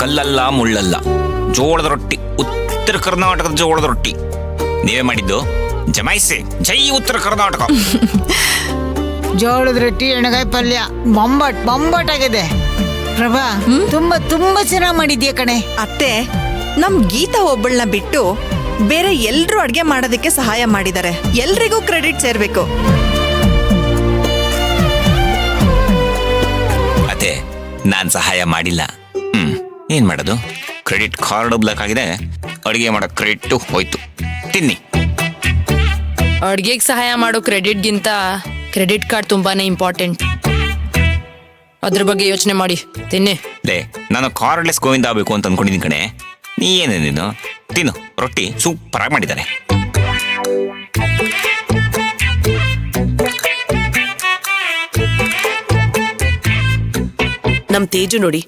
ಕಲ್ಲಲ್ಲ ಮುಳ್ಳಲ್ಲ, ಜೋಳದ ರೊಟ್ಟಿ, ಉತ್ತರ ಕರ್ನಾಟಕದ ಜೋಳದ ರೊಟ್ಟಿ ನೀವೇ ಮಾಡಿದ್ದು. ಜಮಾಯಿಸಿ, ಜೈ ಉತ್ತರ ಕರ್ನಾಟಕ. ಜೋಳದ ರೊಟ್ಟಿ, ಎಣ್ಣೆಗಾಯಿ ಪಲ್ಯ ಬೊಂಬಾಟ್ ಆಗಿದೆ. ಪ್ರಭಾ, ತುಂಬಾ ತುಂಬಾ ಚೆನ್ನಾಗಿ ಮಾಡಿದ್ಯಾ ಕಣೆ. ಅತ್ತೆ, ನಮ್ ಗೀತಾ ಒಬ್ಬಳನ್ನ ಬಿಟ್ಟು ಬೇರೆ ಎಲ್ರೂ ಅಡ್ಗೆ ಮಾಡೋದಕ್ಕೆ ಸಹಾಯ ಮಾಡಿದ್ದಾರೆ. ಎಲ್ರಿಗೂ ಕ್ರೆಡಿಟ್ ಸೇರ್ಬೇಕು. ಅದೇ ನಾನ್ ಸಹಾಯ ಮಾಡಿಲ್ಲ. ಏನ್ ಮಾಡೋದು, ಕ್ರೆಡಿಟ್ ಕಾರ್ಡ್ ಬ್ಲಾಕ್ ಆಗಿದೆ. ಅಡಿಗೆ ಮಾಡೋ ಕ್ರೆಡಿಟ್ ಹೋಯ್ತು. ತಿನ್ನಿ. ಅಡ್ಗೆಗೆ ಸಹಾಯ ಮಾಡೋ ಕ್ರೆಡಿಟ್ಗಿಂತ ಕ್ರೆಡಿಟ್ ಕಾರ್ಡ್ ತುಂಬಾನೇ ಇಂಪಾರ್ಟೆಂಟ್. ಅದ್ರ ಬಗ್ಗೆ ಯೋಚನೆ ಮಾಡಿ ತಿನ್ನಿ. ಲೇ, ನಾನು ಕಾರ್ಡ್ಲೆಸ್ ಗೋವಿಂದ ಆಗಬೇಕು ಅಂತ ಅನ್ಕೊಂಡಿದ್ದೀನಿ ಕಣೆ. ನೀ ಏನೇನು ತಿನ್ನು. ರೊಟ್ಟಿ ಸೂಪರ್ ಆಗಿ ಮಾಡಿದ್ದಾರೆ. ನಮ್ ತೇಜು ನೋಡಿ,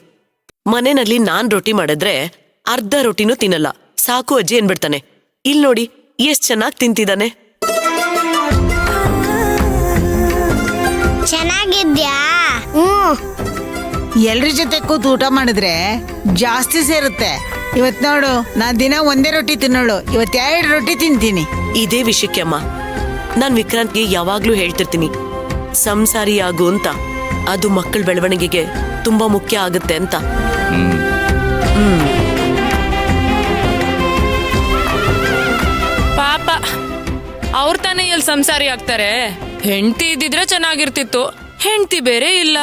ಮನೆಯಲ್ಲಿ ನಾನ್ ರೊಟ್ಟಿ ಮಾಡಿದ್ರೆ ಅರ್ಧ ರೊಟ್ಟಿನೂ ತಿನ್ನಲ್ಲ. ಸಾಕು ಅಜ್ಜಿ ಅನ್ಬಿಡ್ತಾನೆ. ಇಲ್ ನೋಡಿ ಎಷ್ಟ್ ಚೆನ್ನಾಗಿ ತಿಂತಿದ್ದಾನೆ. ಚೆನ್ನಾಗಿದ್ಯಾ? ಎಲ್ರ ಜೊತೆ ಕೂತು ಊಟ ಮಾಡಿದ್ರೆ ಜಾಸ್ತಿ ಸೇರುತ್ತೆ. ಇವತ್ ನೋಡು, ನಾನ್ ದಿನ ಒಂದೇ ರೊಟ್ಟಿ ತಿನ್ನೋಳು, ಇವತ್ 2 ರೊಟ್ಟಿ ತಿಂತೀನಿ. ಇದೇ ವಿಷಯಕ್ಕೆ ಅಮ್ಮ, ನಾನ್ ವಿಕ್ರಾಂತ್ಗೆ ಯಾವಾಗ್ಲೂ ಹೇಳ್ತಿರ್ತೀನಿ, ಸಂಸಾರಿ ಆಗು ಅಂತ. ಅದು ಮಕ್ಕಳ ಬೆಳವಣಿಗೆಗೆ ತುಂಬಾ ಮುಖ್ಯ ಆಗುತ್ತೆ ಅಂತ. ಪಾಪ ಅವ್ರ ತಾನೇ ಎಲ್ಲಿ ಸಂಸಾರಿ ಆಗ್ತಾರೆ. ಹೆಂಡತಿ ಇದ್ದಿದ್ರೆ ಚೆನ್ನಾಗಿರ್ತಿತ್ತು. ಹೆಂಡತಿ ಬೇರೆ ಇಲ್ಲ.